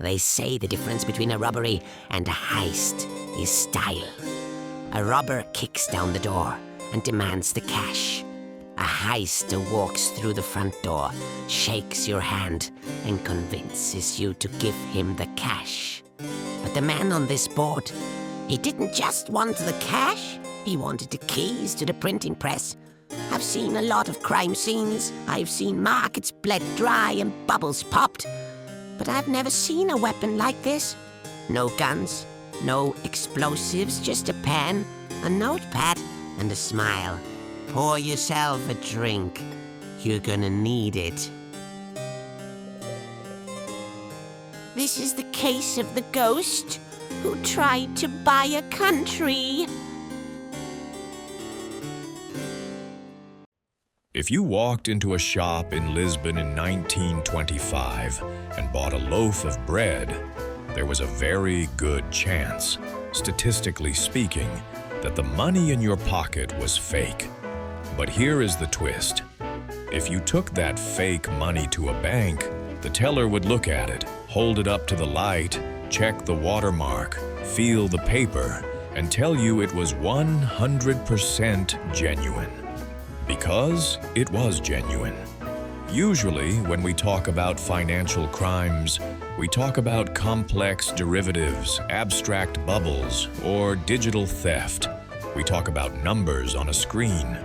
They say the difference between a robbery and a heist is style. A robber kicks down the door and demands the cash. A heister walks through the front door, shakes your hand, and convinces you to give him the cash. But the man on this board, he didn't just want the cash, he wanted the keys to the printing press. I've seen a lot of crime scenes, I've seen markets bled dry and bubbles popped, but I've never seen a weapon like this. No guns, no explosives, just a pen, a notepad, and a smile. Pour yourself a drink. You're gonna need it. This is the case of the ghost who tried to buy a country. If you walked into a shop in Lisbon in 1925 and bought a loaf of bread, there was a very good chance, statistically speaking, that the money in your pocket was fake. But here is the twist. If you took that fake money to a bank, the teller would look at it, hold it up to the light, check the watermark, feel the paper, and tell you it was 100% genuine. Because it was genuine. Usually, when we talk about financial crimes, we talk about complex derivatives, abstract bubbles, or digital theft. We talk about numbers on a screen.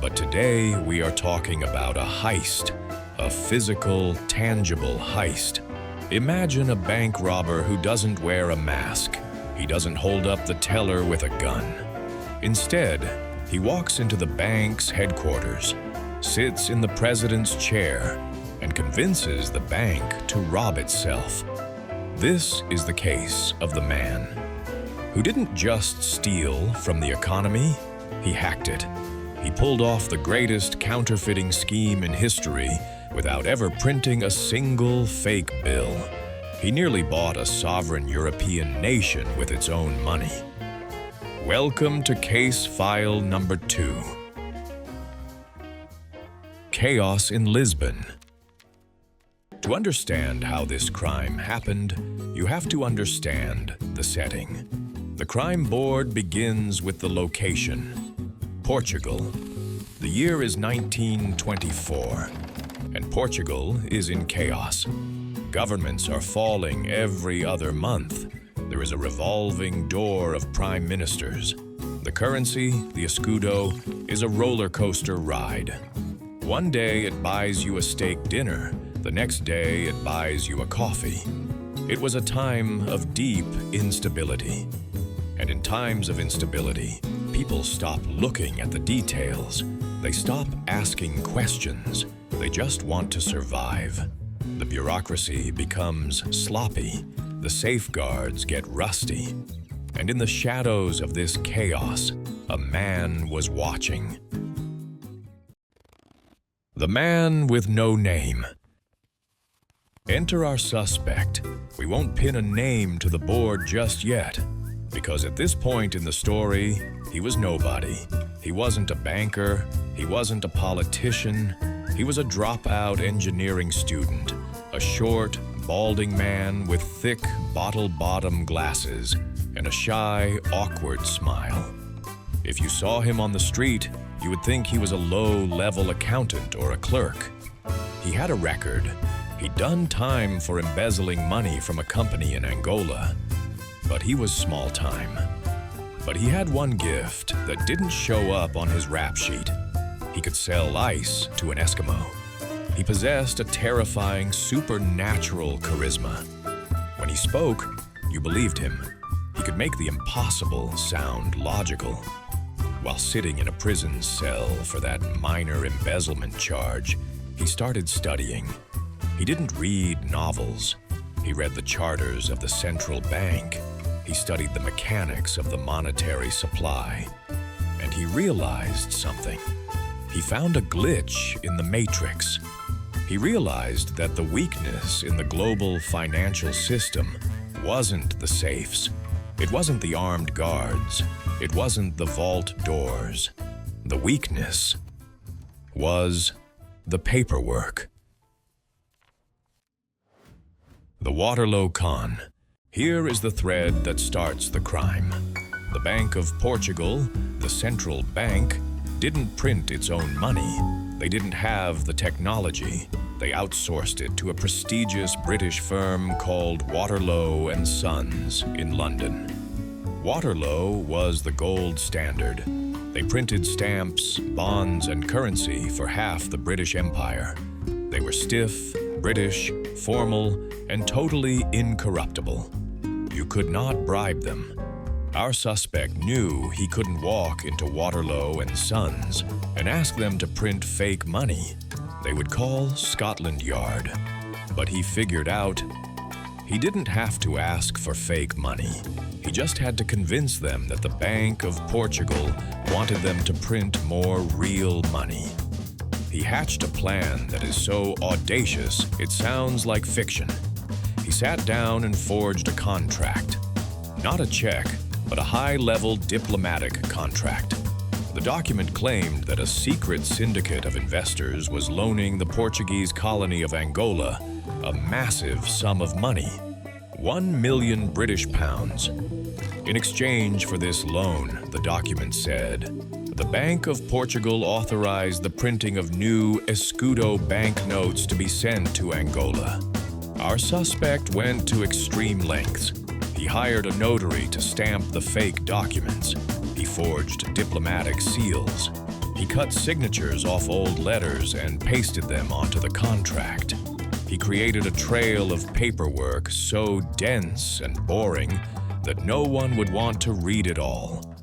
But today, we are talking about a heist, a physical, tangible heist. Imagine a bank robber who doesn't wear a mask. He doesn't hold up the teller with a gun. Instead, he walks into the bank's headquarters, sits in the president's chair, and convinces the bank to rob itself. This is the case of the man who didn't just steal from the economy, he hacked it. He pulled off the greatest counterfeiting scheme in history without ever printing a single fake bill. He nearly bought a sovereign European nation with its own money. Welcome to case file number 2. Chaos in Lisbon. To understand how this crime happened, you have to understand the setting. The crime board begins with the location. Portugal. The year is 1924, and Portugal is in chaos. Governments are falling every other month. There is a revolving door of prime ministers. The currency, the escudo, is a roller coaster ride. One day it buys you a steak dinner, the next day it buys you a coffee. It was a time of deep instability. And in times of instability, people stop looking at the details. They stop asking questions. They just want to survive. The bureaucracy becomes sloppy. The safeguards get rusty. And in the shadows of this chaos, a man was watching. The man with no name. Enter our suspect. We won't pin a name to the board just yet, because at this point in the story, he was nobody. He wasn't a banker, he wasn't a politician, he was a dropout engineering student, a short, balding man with thick, bottle-bottom glasses and a shy, awkward smile. If you saw him on the street, you would think he was a low-level accountant or a clerk. He had a record. He'd done time for embezzling money from a company in Angola. But he was small time. But he had one gift that didn't show up on his rap sheet. He could sell ice to an Eskimo. He possessed a terrifying, supernatural charisma. When he spoke, you believed him. He could make the impossible sound logical. While sitting in a prison cell for that minor embezzlement charge, he started studying. He didn't read novels. He read the charters of the central bank. He studied the mechanics of the monetary supply. And he realized something. He found a glitch in the matrix. He realized that the weakness in the global financial system wasn't the safes. It wasn't the armed guards. It wasn't the vault doors. The weakness was the paperwork. The Waterlow Con. Here is the thread that starts the crime. The Bank of Portugal, the central bank, didn't print its own money. They didn't have the technology. They outsourced it to a prestigious British firm called Waterlow and Sons in London. Waterlow was the gold standard. They printed stamps, bonds, and currency for half the British Empire. They were stiff, British, formal, and totally incorruptible. You could not bribe them. Our suspect knew he couldn't walk into Waterlow and Sons and ask them to print fake money. They would call Scotland Yard. But he figured out he didn't have to ask for fake money. He just had to convince them that the Bank of Portugal wanted them to print more real money. He hatched a plan that is so audacious it sounds like fiction. He sat down and forged a contract. Not a check, but a high-level diplomatic contract. The document claimed that a secret syndicate of investors was loaning the Portuguese colony of Angola a massive sum of money, 1 million British pounds. In exchange for this loan, the document said, the Bank of Portugal authorized the printing of new escudo banknotes to be sent to Angola. Our suspect went to extreme lengths. He hired a notary to stamp the fake documents. He forged diplomatic seals. He cut signatures off old letters and pasted them onto the contract. He created a trail of paperwork so dense and boring that no one would want to read it all.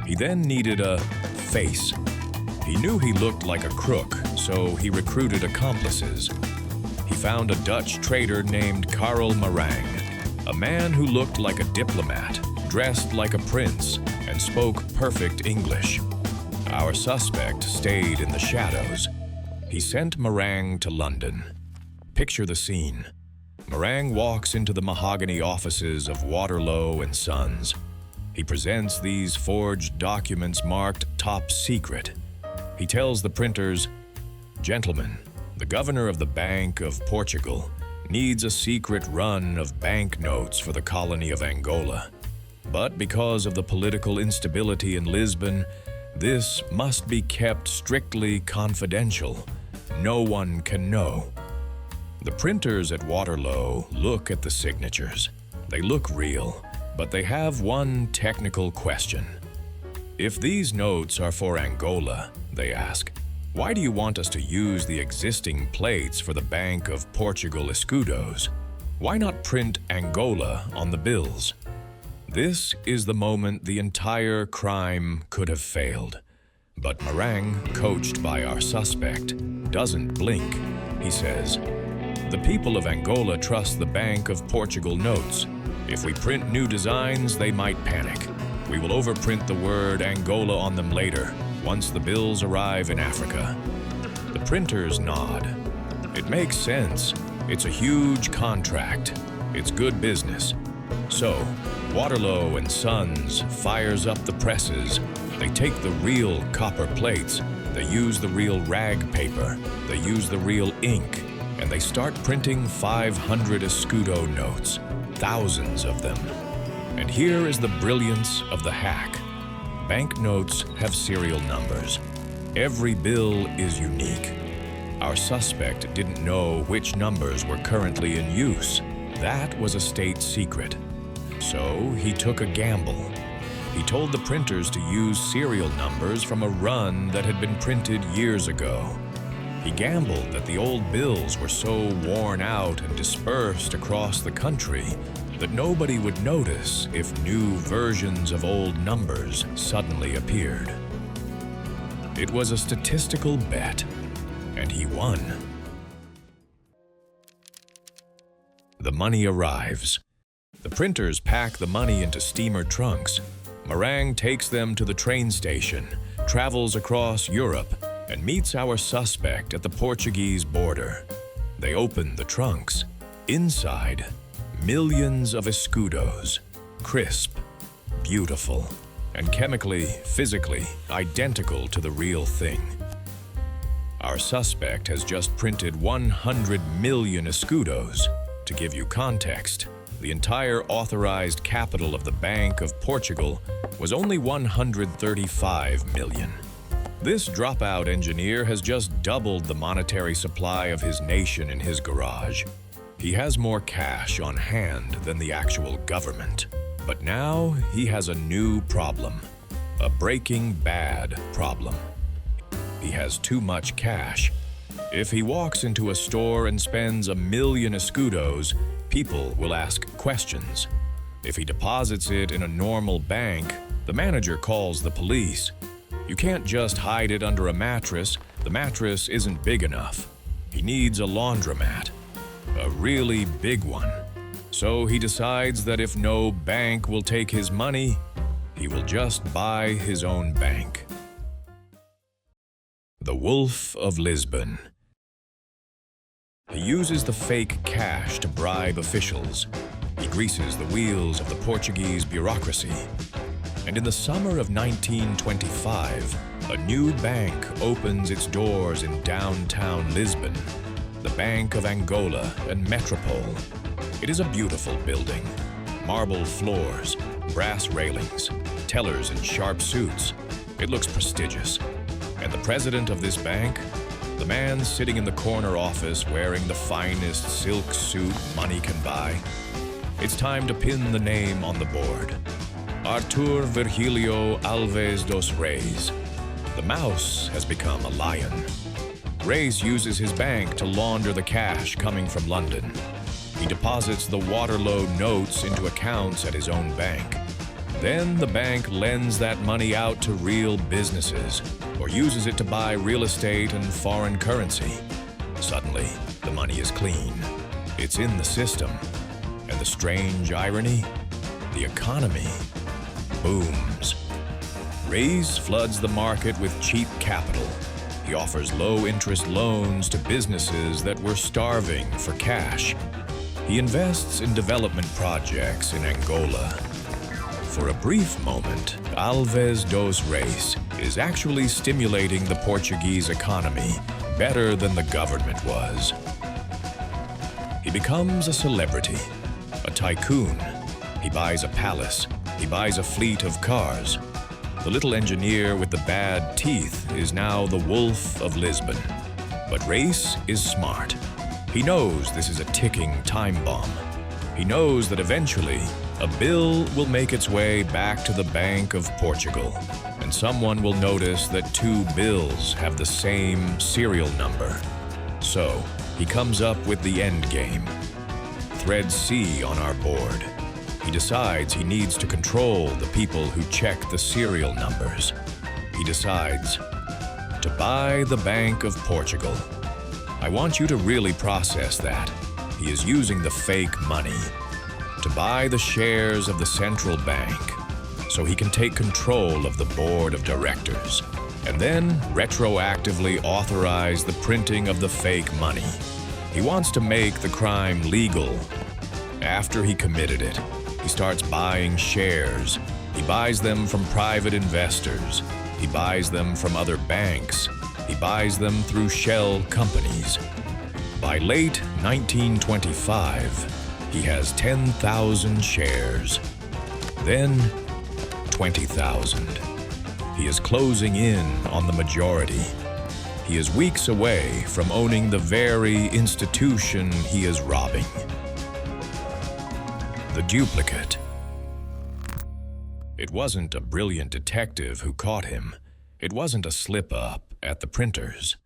He then needed a face. He knew he looked like a crook, so he recruited accomplices. He found a Dutch trader named Karel Marang, a man who looked like a diplomat, dressed like a prince, and spoke perfect English. Our suspect stayed in the shadows. He sent Marang to London. Picture the scene. Marang walks into the mahogany offices of Waterlow and Sons. He presents these forged documents marked top secret. He tells the printers, "Gentlemen, the governor of the Bank of Portugal needs a secret run of banknotes for the colony of Angola. But because of the political instability in Lisbon, this must be kept strictly confidential. No one can know." The printers at Waterlow look at the signatures. They look real, but they have one technical question. If these notes are for Angola, they ask, why do you want us to use the existing plates for the Bank of Portugal escudos? Why not print Angola on the bills? This is the moment the entire crime could have failed. But Marang, coached by our suspect, doesn't blink. He says, "The people of Angola trust the Bank of Portugal notes. If we print new designs, they might panic. We will overprint the word Angola on them later, once the bills arrive in Africa." The printers nod. It makes sense. It's a huge contract. It's good business. So, Waterlow and Sons fires up the presses. They take the real copper plates. They use the real rag paper. They use the real ink. And they start printing 500 escudo notes, thousands of them. And here is the brilliance of the hack. Banknotes have serial numbers. Every bill is unique. Our suspect didn't know which numbers were currently in use. That was a state secret. So he took a gamble. He told the printers to use serial numbers from a run that had been printed years ago. He gambled that the old bills were so worn out and dispersed across the country that nobody would notice if new versions of old numbers suddenly appeared. It was a statistical bet, and he won. The money arrives. The printers pack the money into steamer trunks. Marang takes them to the train station, travels across Europe, and meets our suspect at the Portuguese border. They open the trunks. Inside, millions of escudos, crisp, beautiful, and chemically, physically identical to the real thing. Our suspect has just printed 100 million escudos. To give you context, the entire authorized capital of the Bank of Portugal was only 135 million. This dropout engineer has just doubled the monetary supply of his nation in his garage. He has more cash on hand than the actual government. But now he has a new problem, a Breaking Bad problem. He has too much cash. If he walks into a store and spends 1 million escudos, people will ask questions. If he deposits it in a normal bank, the manager calls the police. You can't just hide it under a mattress. The mattress isn't big enough. He needs a laundromat, a really big one. So he decides that if no bank will take his money, he will just buy his own bank. The Wolf of Lisbon. He uses the fake cash to bribe officials. He greases the wheels of the Portuguese bureaucracy. And in the summer of 1925, a new bank opens its doors in downtown Lisbon, the Bank of Angola and Metropole. It is a beautiful building. Marble floors, brass railings, tellers in sharp suits. It looks prestigious. And the president of this bank? The man sitting in the corner office wearing the finest silk suit money can buy. It's time to pin the name on the board. Artur Virgilio Alves dos Reis. The mouse has become a lion. Reis uses his bank to launder the cash coming from London. He deposits the Waterlow notes into accounts at his own bank. Then the bank lends that money out to real businesses or uses it to buy real estate and foreign currency. Suddenly, the money is clean. It's in the system. And the strange irony? The economy booms. Reis floods the market with cheap capital. He offers low-interest loans to businesses that were starving for cash. He invests in development projects in Angola. For a brief moment, Alves dos Reis is actually stimulating the Portuguese economy better than the government was. He becomes a celebrity, a tycoon. He buys a palace. He buys a fleet of cars. The little engineer with the bad teeth is now the Wolf of Lisbon. But Reis is smart. He knows this is a ticking time bomb. He knows that eventually a bill will make its way back to the Bank of Portugal, and someone will notice that 2 bills have the same serial number. So he comes up with the end game. Thread C on our board. He decides he needs to control the people who check the serial numbers. He decides to buy the Bank of Portugal. I want you to really process that. He is using the fake money to buy the shares of the central bank so he can take control of the board of directors and then retroactively authorize the printing of the fake money. He wants to make the crime legal. After he committed it, he starts buying shares. He buys them from private investors. He buys them from other banks. He buys them through shell companies. By late 1925, he has 10,000 shares. Then 20,000. He is closing in on the majority. He is weeks away from owning the very institution he is robbing. The duplicate. It wasn't a brilliant detective who caught him. It wasn't a slip-up at the printers.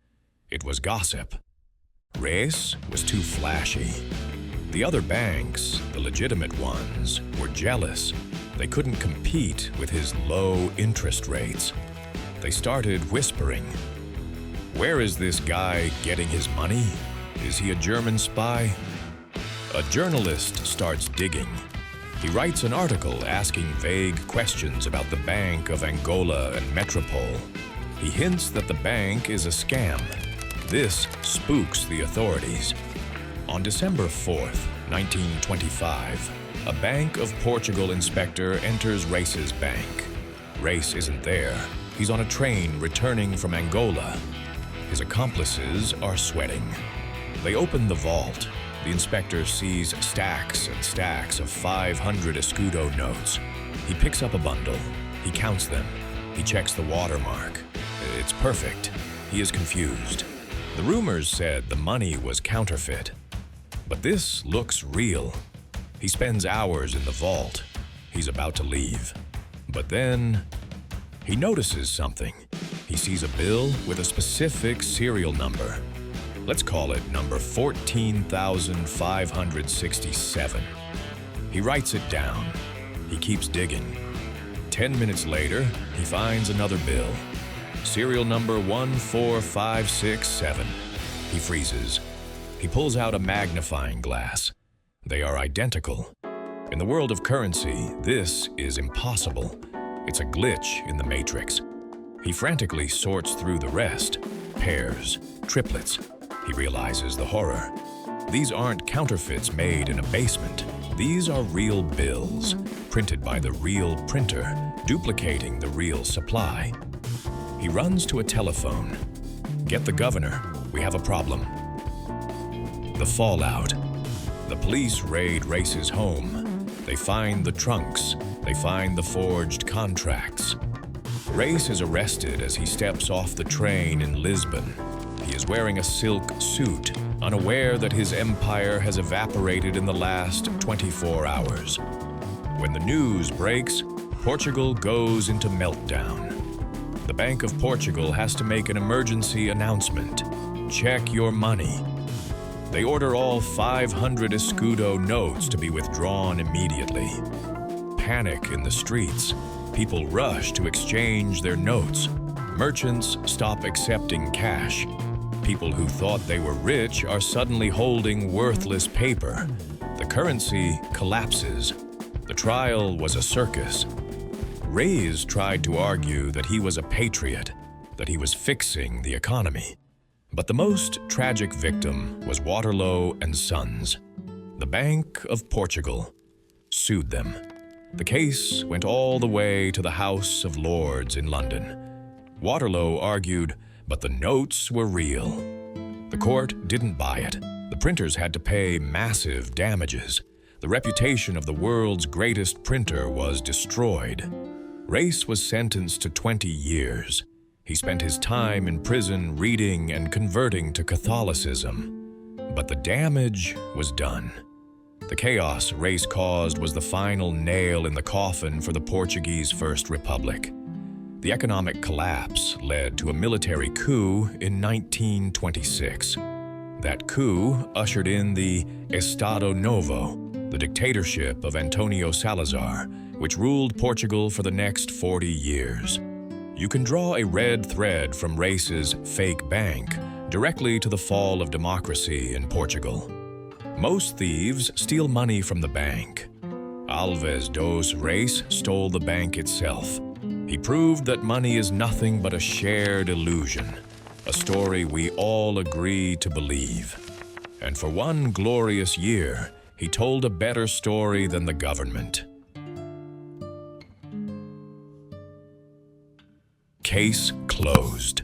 It was gossip. Reis was too flashy. The other banks, the legitimate ones, were jealous. They couldn't compete with his low interest rates. They started whispering. Where is this guy getting his money? Is he a German spy? A journalist starts digging. He writes an article asking vague questions about the Bank of Angola and Metropole. He hints that the bank is a scam. This spooks the authorities. On December 4th, 1925, a Bank of Portugal inspector enters Reis's bank. Reis isn't there. He's on a train returning from Angola. His accomplices are sweating. They open the vault. The inspector sees stacks and stacks of 500 escudo notes. He picks up a bundle. He counts them. He checks the watermark. It's perfect. He is confused. The rumors said the money was counterfeit. But this looks real. He spends hours in the vault. He's about to leave. But then he notices something. He sees a bill with a specific serial number. Let's call it number 14,567. He writes it down. He keeps digging. 10 minutes later, he finds another bill. Serial number 14567. He freezes. He pulls out a magnifying glass. They are identical. In the world of currency, this is impossible. It's a glitch in the matrix. He frantically sorts through the rest. Pairs, triplets. He realizes the horror. These aren't counterfeits made in a basement. These are real bills, printed by the real printer, duplicating the real supply. He runs to a telephone. Get the governor. We have a problem. The fallout. The police raid Race's home. They find the trunks. They find the forged contracts. Race is arrested as he steps off the train in Lisbon. He is wearing a silk suit, unaware that his empire has evaporated in the last 24 hours. When the news breaks, Portugal goes into meltdown. The Bank of Portugal has to make an emergency announcement. Check your money. They order all 500 escudo notes to be withdrawn immediately. Panic in the streets. People rush to exchange their notes. Merchants stop accepting cash. People who thought they were rich are suddenly holding worthless paper. The currency collapses. The trial was a circus. Reyes tried to argue that he was a patriot, that he was fixing the economy. But the most tragic victim was Waterlow and Sons. The Bank of Portugal sued them. The case went all the way to the House of Lords in London. Waterlow argued, but the notes were real. The court didn't buy it. The printers had to pay massive damages. The reputation of the world's greatest printer was destroyed. Race was sentenced to 20 years. He spent his time in prison reading and converting to Catholicism. But the damage was done. The chaos Race caused was the final nail in the coffin for the Portuguese First Republic. The economic collapse led to a military coup in 1926. That coup ushered in the Estado Novo, the dictatorship of Antonio Salazar, which ruled Portugal for the next 40 years. You can draw a red thread from Race's fake bank directly to the fall of democracy in Portugal. Most thieves steal money from the bank. Alves dos Reis stole the bank itself. He proved that money is nothing but a shared illusion, a story we all agree to believe. And for one glorious year, he told a better story than the government. Case closed.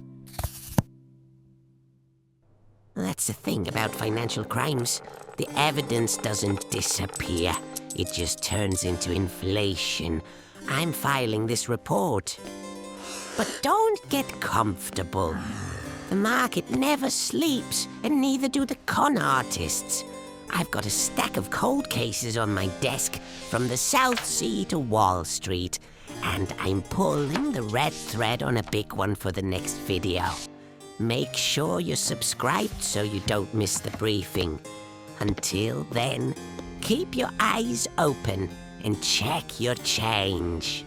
That's the thing about financial crimes. The evidence doesn't disappear. It just turns into inflation. I'm filing this report. But don't get comfortable. The market never sleeps, and neither do the con artists. I've got a stack of cold cases on my desk from the South Sea to Wall Street, and I'm pulling the red thread on a big one for the next video. Make sure you're subscribed so you don't miss the briefing. Until then, keep your eyes open and check your change.